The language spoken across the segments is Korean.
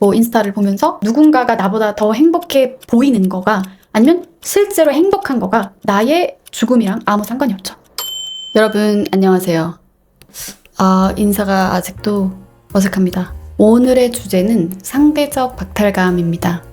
뭐 인스타를 보면서 누군가가 나보다 더 행복해 보이는 거가 아니면 실제로 행복한 거가 나의 죽음이랑 아무 상관이 없죠. 여러분 안녕하세요. 인사가 아직도 어색합니다. 오늘의 주제는 상대적 박탈감입니다.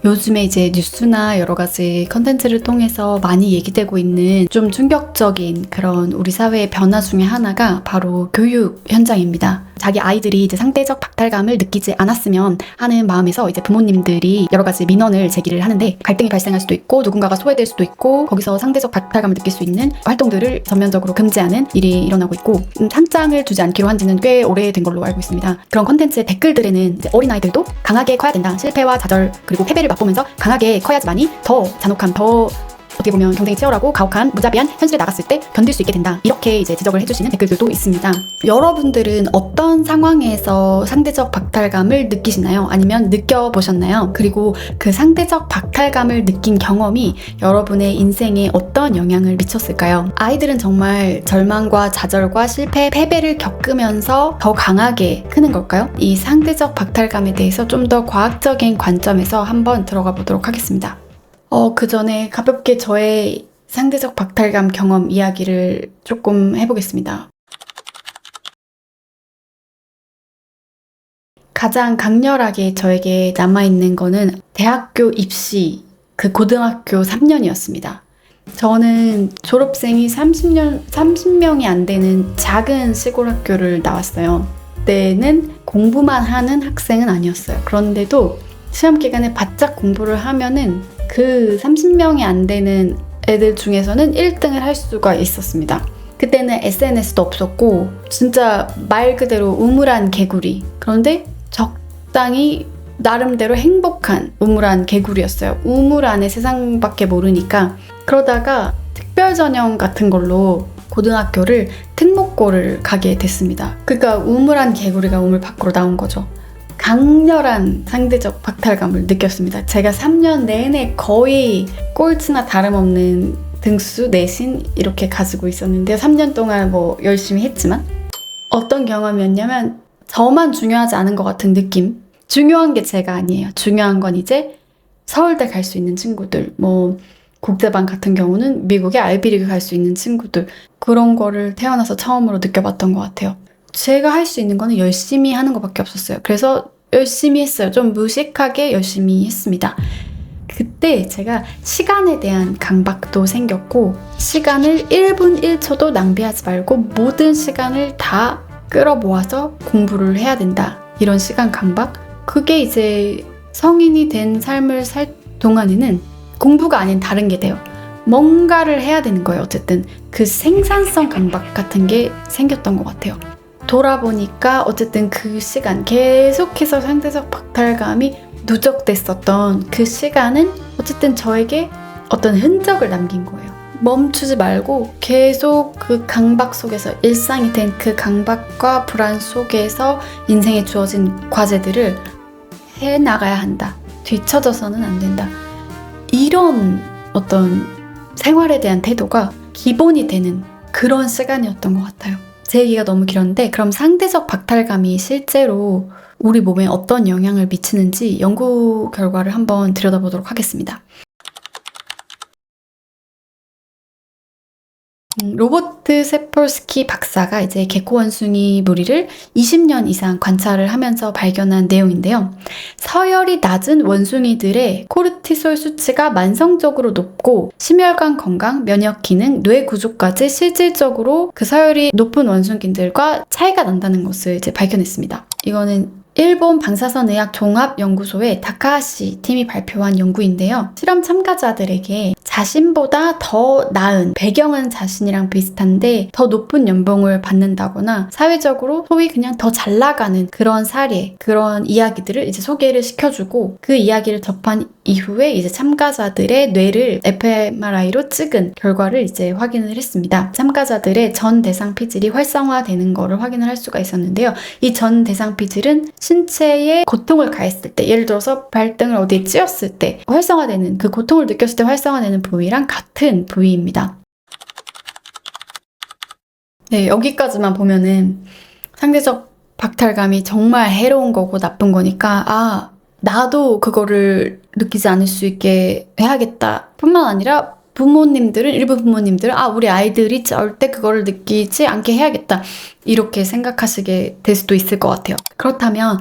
요즘에 이제 뉴스나 여러 가지 컨텐츠를 통해서 많이 얘기되고 있는 좀 충격적인 그런 우리 사회의 변화 중에 하나가 바로 교육 현장입니다. 자기 아이들이 이제 상대적 박탈감을 느끼지 않았으면 하는 마음에서 이제 부모님들이 여러 가지 민원을 제기를 하는데 갈등이 발생할 수도 있고 누군가가 소외될 수도 있고 거기서 상대적 박탈감을 느낄 수 있는 활동들을 전면적으로 금지하는 일이 일어나고 있고 산장을 두지 않기로 한 지는 꽤 오래된 걸로 알고 있습니다. 그런 컨텐츠의 댓글들에는 이제 어린아이들도 강하게 커야 된다. 실패와 좌절 그리고 패배를 맛보면서 강하게 커야지만이 더 잔혹한 더 어떻게 보면 경쟁이 치열하고 가혹한 무자비한 현실에 나갔을 때 견딜 수 있게 된다. 이렇게 이제 지적을 해주시는 댓글들도 있습니다. 여러분들은 어떤 상황에서 상대적 박탈감을 느끼시나요? 아니면 느껴보셨나요? 그리고 그 상대적 박탈감을 느낀 경험이 여러분의 인생에 어떤 영향을 미쳤을까요? 아이들은 정말 절망과 좌절과 실패, 패배를 겪으면서 더 강하게 크는 걸까요? 이 상대적 박탈감에 대해서 좀 더 과학적인 관점에서 한번 들어가 보도록 하겠습니다. 그 전에 가볍게 저의 상대적 박탈감 경험 이야기를 조금 해보겠습니다. 가장 강렬하게 저에게 남아있는 거는 대학교 입시, 그 고등학교 3년이었습니다. 저는 졸업생이 30명이 안 되는 작은 시골 학교를 나왔어요. 그때는 공부만 하는 학생은 아니었어요. 그런데도 시험 기간에 바짝 공부를 하면은 그 30명이 안 되는 애들 중에서는 1등을 할 수가 있었습니다. 그때는 SNS도 없었고 진짜 말 그대로 우물안 개구리. 그런데 적당히 나름대로 행복한 우물안 개구리였어요. 우물 안에 세상밖에 모르니까. 그러다가 특별전형 같은 걸로 고등학교를 특목고를 가게 됐습니다. 그러니까 우물안 개구리가 우물 밖으로 나온 거죠. 강렬한 상대적 박탈감을 느꼈습니다. 제가 3년 내내 거의 꼴찌나 다름없는 등수, 내신 이렇게 가지고 있었는데요. 3년 동안 뭐 열심히 했지만 어떤 경험이었냐면 저만 중요하지 않은 것 같은 느낌. 중요한 게 제가 아니에요. 중요한 건 이제 서울대 갈 수 있는 친구들, 뭐 국제반 같은 경우는 미국의 아이비리그 갈 수 있는 친구들, 그런 거를 태어나서 처음으로 느껴봤던 것 같아요. 제가 할 수 있는 거는 열심히 하는 것밖에 없었어요. 그래서 열심히 했어요. 좀 무식하게 열심히 했습니다. 그때 제가 시간에 대한 강박도 생겼고 시간을 1분 1초도 낭비하지 말고 모든 시간을 다 끌어모아서 공부를 해야 된다. 이런 시간 강박? 그게 이제 성인이 된 삶을 살 동안에는 공부가 아닌 다른 게 돼요. 뭔가를 해야 되는 거예요. 어쨌든 그 생산성 강박 같은 게 생겼던 것 같아요. 돌아보니까 어쨌든 그 시간 계속해서 상대적 박탈감이 누적됐었던 그 시간은 어쨌든 저에게 어떤 흔적을 남긴 거예요. 멈추지 말고 계속 그 강박 속에서 일상이 된 그 강박과 불안 속에서 인생에 주어진 과제들을 해나가야 한다. 뒤처져서는 안 된다. 이런 어떤 생활에 대한 태도가 기본이 되는 그런 시간이었던 것 같아요. 제 얘기가 너무 길었는데 그럼 상대적 박탈감이 실제로 우리 몸에 어떤 영향을 미치는지 연구 결과를 한번 들여다보도록 하겠습니다. 로버트 세폴스키 박사가 이제 개코 원숭이 무리를 20년 이상 관찰을 하면서 발견한 내용인데요. 서열이 낮은 원숭이들의 코르티솔 수치가 만성적으로 높고 심혈관 건강, 면역 기능, 뇌 구조까지 실질적으로 그 서열이 높은 원숭이들과 차이가 난다는 것을 이제 발견했습니다. 이거는 일본 방사선의학 종합연구소의 다카하시 팀이 발표한 연구인데요. 실험 참가자들에게 자신보다 더 나은, 배경은 자신이랑 비슷한데 더 높은 연봉을 받는다거나 사회적으로 소위 그냥 더 잘 나가는 그런 사례, 그런 이야기들을 이제 소개를 시켜주고 그 이야기를 접한 이후에 이제 참가자들의 뇌를 fMRI로 찍은 결과를 이제 확인을 했습니다. 참가자들의 전 대상 피질이 활성화되는 거를 확인을 할 수가 있었는데요. 이 전 대상 피질은 신체에 고통을 가했을 때, 예를 들어서 발등을 어디에 찧었을 때 활성화되는, 그 고통을 느꼈을 때 활성화되는 부위랑 같은 부위입니다. 네, 여기까지만 보면은 상대적 박탈감이 정말 해로운 거고 나쁜 거니까 나도 그거를 느끼지 않을 수 있게 해야겠다 뿐만 아니라 일부 부모님들은 우리 아이들이 절대 그거를 느끼지 않게 해야겠다 이렇게 생각하시게 될 수도 있을 것 같아요. 그렇다면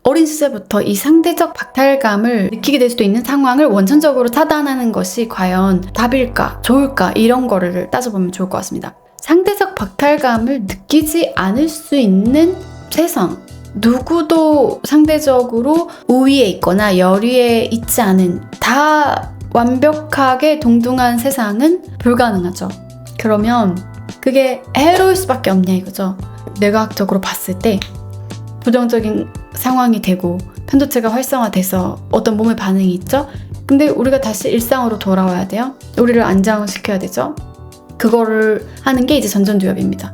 어린 시절부터 이 상대적 박탈감을 느끼게 될 수도 있는 상황을 원천적으로 차단하는 것이 과연 답일까, 좋을까 이런 거를 따져보면 좋을 것 같습니다. 상대적 박탈감을 느끼지 않을 수 있는 세상, 누구도 상대적으로 우위에 있거나 열위에 있지 않은, 다 완벽하게 동등한 세상은 불가능하죠. 그러면 그게 해로울 수밖에 없냐 이거죠. 뇌과학적으로 봤을 때 부정적인 상황이 되고 편도체가 활성화돼서 어떤 몸의 반응이 있죠. 근데 우리가 다시 일상으로 돌아와야 돼요. 우리를 안정시켜야 되죠. 그거를 하는 게 이제 전전두엽입니다.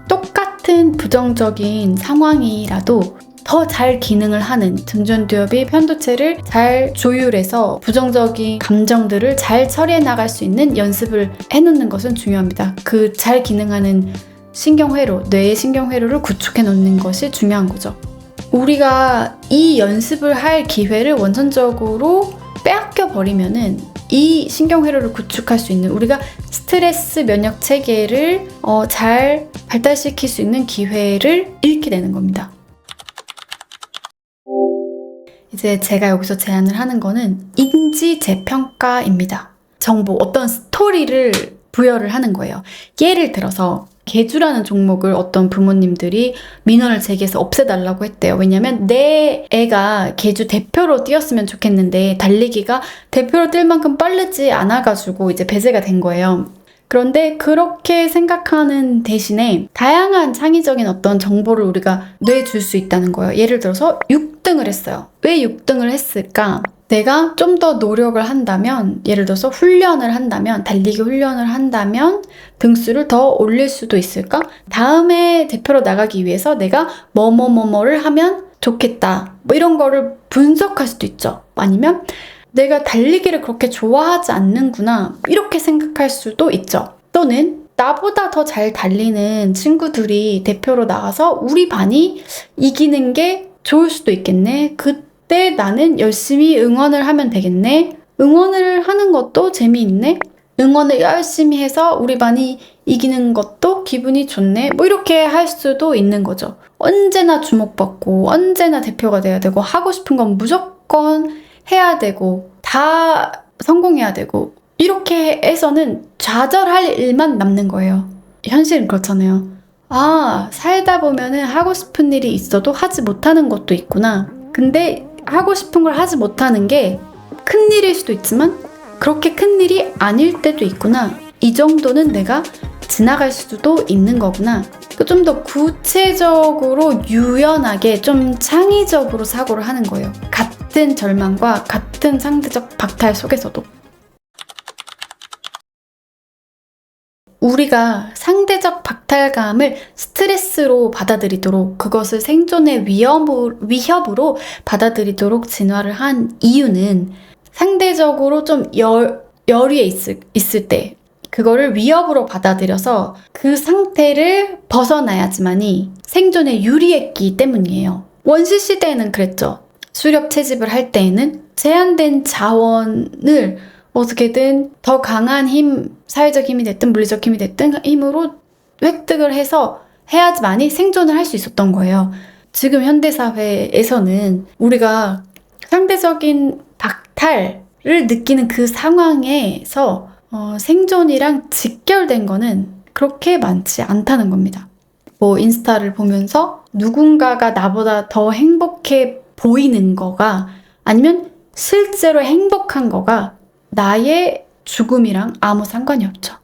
똑같은 부정적인 상황이라도 더 잘 기능을 하는 전전두엽이 편도체를 잘 조율해서 부정적인 감정들을 잘 처리해 나갈 수 있는 연습을 해놓는 것은 중요합니다. 그 잘 기능하는 신경회로, 뇌의 신경회로를 구축해 놓는 것이 중요한 거죠. 우리가 이 연습을 할 기회를 원천적으로 빼앗겨 버리면은 이 신경회로를 구축할 수 있는, 우리가 스트레스 면역 체계를 잘 발달시킬 수 있는 기회를 잃게 되는 겁니다. 이제 제가 여기서 제안을 하는 거는 인지 재평가입니다. 정보, 어떤 스토리를 부여를 하는 거예요. 예를 들어서 계주라는 종목을 어떤 부모님들이 민원을 제기해서 없애달라고 했대요. 왜냐면 내 애가 계주 대표로 뛰었으면 좋겠는데 달리기가 대표로 뛸 만큼 빠르지 않아가지고 이제 배제가 된 거예요. 그런데 그렇게 생각하는 대신에 다양한 창의적인 어떤 정보를 우리가 내줄 수 있다는 거예요. 예를 들어서 6등을 했어요. 왜 6등을 했을까? 내가 좀 더 노력을 한다면, 예를 들어서 훈련을 한다면, 달리기 훈련을 한다면 등수를 더 올릴 수도 있을까? 다음에 대표로 나가기 위해서 내가 뭐뭐뭐뭐를 하면 좋겠다. 뭐 이런 거를 분석할 수도 있죠. 아니면 내가 달리기를 그렇게 좋아하지 않는구나 이렇게 생각할 수도 있죠. 또는 나보다 더 잘 달리는 친구들이 대표로 나가서 우리 반이 이기는 게 좋을 수도 있겠네. 그때 나는 열심히 응원을 하면 되겠네. 응원을 하는 것도 재미있네. 응원을 열심히 해서 우리 반이 이기는 것도 기분이 좋네. 뭐 이렇게 할 수도 있는 거죠. 언제나 주목받고 언제나 대표가 돼야 되고 하고 싶은 건 무조건 해야 되고 다 성공해야 되고 이렇게 해서는 좌절할 일만 남는 거예요. 현실은 그렇잖아요. 살다 보면은 하고 싶은 일이 있어도 하지 못하는 것도 있구나. 근데 하고 싶은 걸 하지 못하는 게 큰일일 수도 있지만 그렇게 큰일이 아닐 때도 있구나. 이 정도는 내가 지나갈 수도 있는 거구나. 좀 더 구체적으로 유연하게 좀 창의적으로 사고를 하는 거예요. 같은 절망과 같은 상대적 박탈 속에서도. 우리가 상대적 박탈감을 스트레스로 받아들이도록, 그것을 생존의 위협으로 받아들이도록 진화를 한 이유는 상대적으로 좀 열위에 있을 때 그거를 위협으로 받아들여서 그 상태를 벗어나야지만이 생존에 유리했기 때문이에요. 원시 시대에는 그랬죠. 수렵 채집을 할 때에는 제한된 자원을 어떻게든 더 강한 힘, 사회적 힘이 됐든 물리적 힘이 됐든 힘으로 획득을 해서 해야지만이 생존을 할 수 있었던 거예요. 지금 현대사회에서는 우리가 상대적인 박탈을 느끼는 그 상황에서 생존이랑 직결된 거는 그렇게 많지 않다는 겁니다. 뭐 인스타를 보면서 누군가가 나보다 더 행복해 보이는 거가, 아니면 실제로 행복한 거가 나의 죽음이랑 아무 상관이 없죠.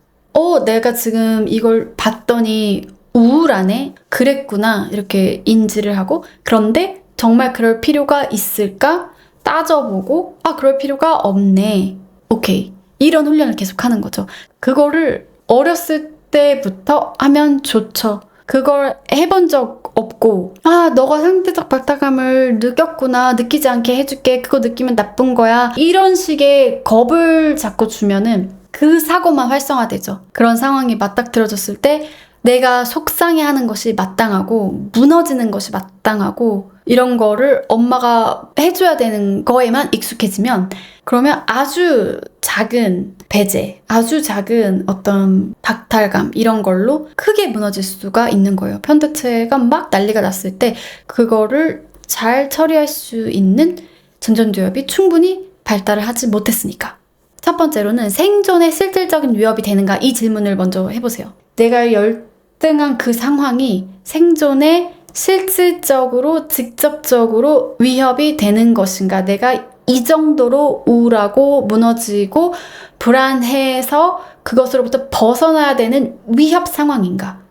내가 지금 이걸 봤더니 우울하네? 그랬구나. 이렇게 인지를 하고, 그런데 정말 그럴 필요가 있을까? 따져보고, 그럴 필요가 없네. 오케이. 이런 훈련을 계속 하는 거죠. 그거를 어렸을 때부터 하면 좋죠. 그걸 해본 적 없고, 너가 상대적 박탈감을 느꼈구나, 느끼지 않게 해줄게, 그거 느끼면 나쁜 거야, 이런 식의 겁을 자꾸 주면은 그 사고만 활성화되죠. 그런 상황이 맞닥뜨려졌을 때 내가 속상해하는 것이 마땅하고 무너지는 것이 마땅하고 이런 거를 엄마가 해줘야 되는 거에만 익숙해지면 그러면 아주 작은 배제, 아주 작은 어떤 박탈감 이런 걸로 크게 무너질 수가 있는 거예요. 편도체가 막 난리가 났을 때 그거를 잘 처리할 수 있는 전전두엽이 충분히 발달을 하지 못했으니까. 첫 번째로는 생존에 실질적인 위협이 되는가 이 질문을 먼저 해보세요. 내가 열등한 그 상황이 생존에 실질적으로 직접적으로 위협이 되는 것인가, 내가 이 정도로 우울하고 무너지고 불안해서 그것으로부터 벗어나야 되는 위협 상황인가.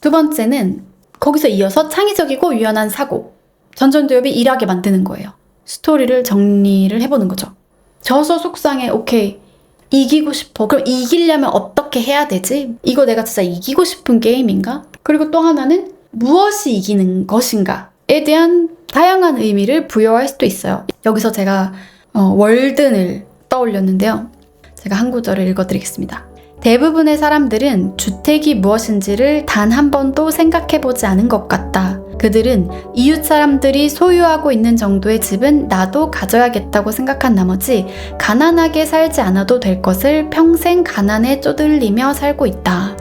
두 번째는 거기서 이어서 창의적이고 유연한 사고, 전전두엽이 일하게 만드는 거예요. 스토리를 정리를 해보는 거죠. 져서 속상해. 오케이. 이기고 싶어. 그럼 이기려면 어떻게 해야 되지? 이거 내가 진짜 이기고 싶은 게임인가? 그리고 또 하나는 무엇이 이기는 것인가에 대한 다양한 의미를 부여할 수도 있어요. 여기서 제가 월든을 떠올렸는데요. 제가 한 구절을 읽어드리겠습니다. 대부분의 사람들은 주택이 무엇인지를 단 한 번도 생각해보지 않은 것 같다. 그들은 이웃 사람들이 소유하고 있는 정도의 집은 나도 가져야겠다고 생각한 나머지 가난하게 살지 않아도 될 것을 평생 가난에 쪼들리며 살고 있다.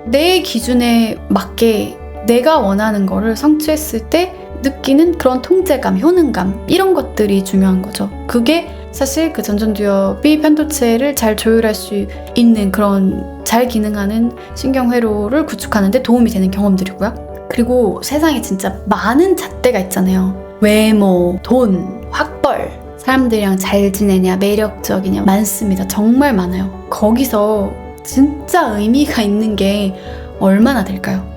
내 기준에 맞게 내가 원하는 거를 성취했을 때 느끼는 그런 통제감, 효능감 이런 것들이 중요한 거죠. 그게 사실 그 전전두엽이 편도체를 잘 조율할 수 있는 그런 잘 기능하는 신경회로를 구축하는 데 도움이 되는 경험들이고요. 그리고 세상에 진짜 많은 잣대가 있잖아요. 외모, 돈, 학벌, 사람들이랑 잘 지내냐, 매력적이냐 많습니다. 정말 많아요. 거기서 진짜 의미가 있는 게 얼마나 될까요?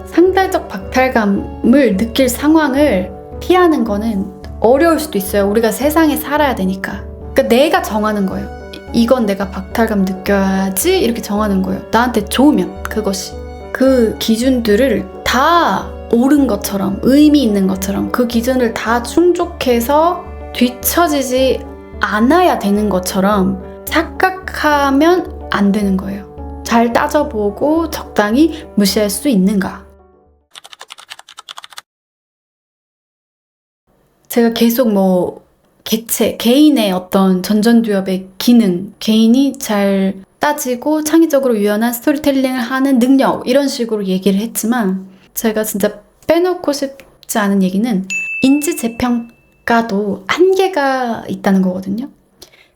상대적 박탈감을 느낄 상황을 피하는 거는 어려울 수도 있어요. 우리가 세상에 살아야 되니까. 그러니까 내가 정하는 거예요. 이건 내가 박탈감 느껴야지 이렇게 정하는 거예요. 나한테 좋으면 그것이. 그 기준들을 다 옳은 것처럼, 의미 있는 것처럼 그 기준을 다 충족해서 뒤처지지 않아야 되는 것처럼 착각하면 안 되는 거예요. 잘 따져보고 적당히 무시할 수 있는가. 제가 계속 개인의 어떤 전전두엽의 기능, 개인이 잘 따지고 창의적으로 유연한 스토리텔링을 하는 능력 이런 식으로 얘기를 했지만 제가 진짜 빼놓고 싶지 않은 얘기는 인지재평가도 한계가 있다는 거거든요.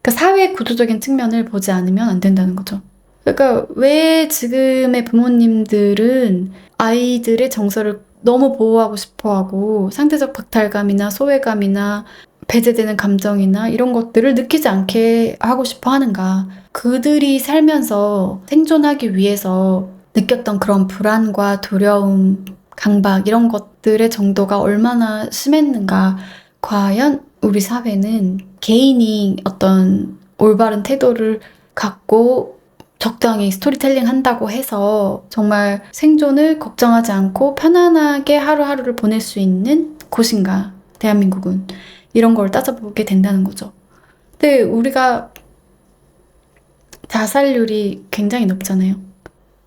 그러니까 사회 구조적인 측면을 보지 않으면 안 된다는 거죠. 그러니까 왜 지금의 부모님들은 아이들의 정서를 너무 보호하고 싶어하고 상대적 박탈감이나 소외감이나 배제되는 감정이나 이런 것들을 느끼지 않게 하고 싶어 하는가. 그들이 살면서 생존하기 위해서 느꼈던 그런 불안과 두려움, 강박 이런 것들의 정도가 얼마나 심했는가. 과연 우리 사회는 개인이 어떤 올바른 태도를 갖고 적당히 스토리텔링 한다고 해서 정말 생존을 걱정하지 않고 편안하게 하루하루를 보낼 수 있는 곳인가, 대한민국은. 이런 걸 따져보게 된다는 거죠. 근데 우리가 자살률이 굉장히 높잖아요.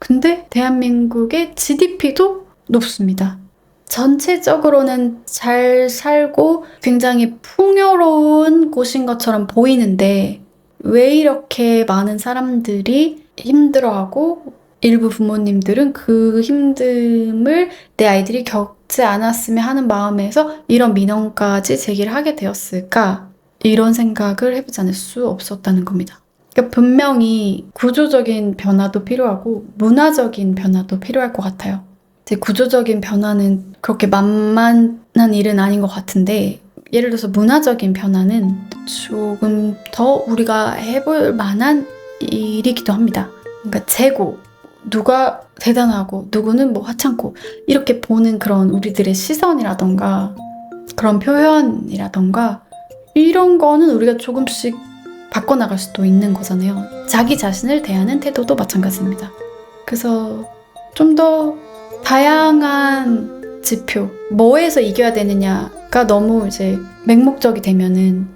근데 대한민국의 GDP도 높습니다. 전체적으로는 잘 살고 굉장히 풍요로운 곳인 것처럼 보이는데 왜 이렇게 많은 사람들이 힘들어하고 일부 부모님들은 그 힘듦을 내 아이들이 겪지 않았으면 하는 마음에서 이런 민원까지 제기를 하게 되었을까? 이런 생각을 해보지 않을 수 없었다는 겁니다. 그러니까 분명히 구조적인 변화도 필요하고 문화적인 변화도 필요할 것 같아요. 구조적인 변화는 그렇게 만만한 일은 아닌 것 같은데 예를 들어서 문화적인 변화는 조금 더 우리가 해볼 만한 일이기도 합니다. 그러니까 재고, 누가 대단하고 누구는 하찮고 이렇게 보는 그런 우리들의 시선이라던가 그런 표현이라던가 이런 거는 우리가 조금씩 바꿔나갈 수도 있는 거잖아요. 자기 자신을 대하는 태도도 마찬가지입니다. 그래서 좀 더 다양한 지표, 뭐에서 이겨야 되느냐가 너무 이제 맹목적이 되면은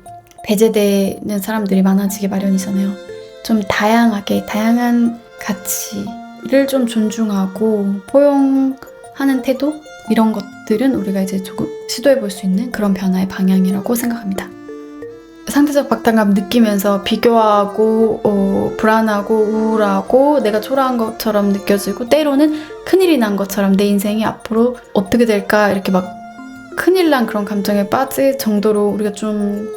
배제되는 사람들이 많아지기 마련이잖아요. 좀 다양하게, 다양한 가치, 를 좀 존중하고 포용하는 태도? 이런 것들은 우리가 이제 조금 시도해 볼 수 있는 그런 변화의 방향이라고 생각합니다. 상대적 박탈감 느끼면서 비교하고 불안하고 우울하고 내가 초라한 것처럼 느껴지고 때로는 큰일이 난 것처럼 내 인생이 앞으로 어떻게 될까 이렇게 막 큰일 난 그런 감정에 빠질 정도로 우리가 좀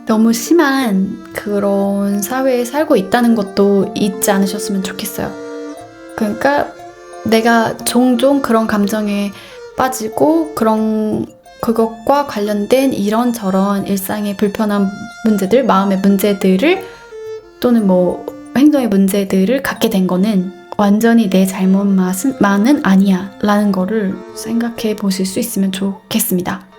너무 심한 그런 사회에 살고 있다는 것도 잊지 않으셨으면 좋겠어요. 그러니까 내가 종종 그런 감정에 빠지고 그것과 관련된 이런저런 일상의 불편한 문제들, 마음의 문제들을 또는 뭐 행동의 문제들을 갖게 된 거는 완전히 내 잘못만은 아니야 라는 거를 생각해 보실 수 있으면 좋겠습니다.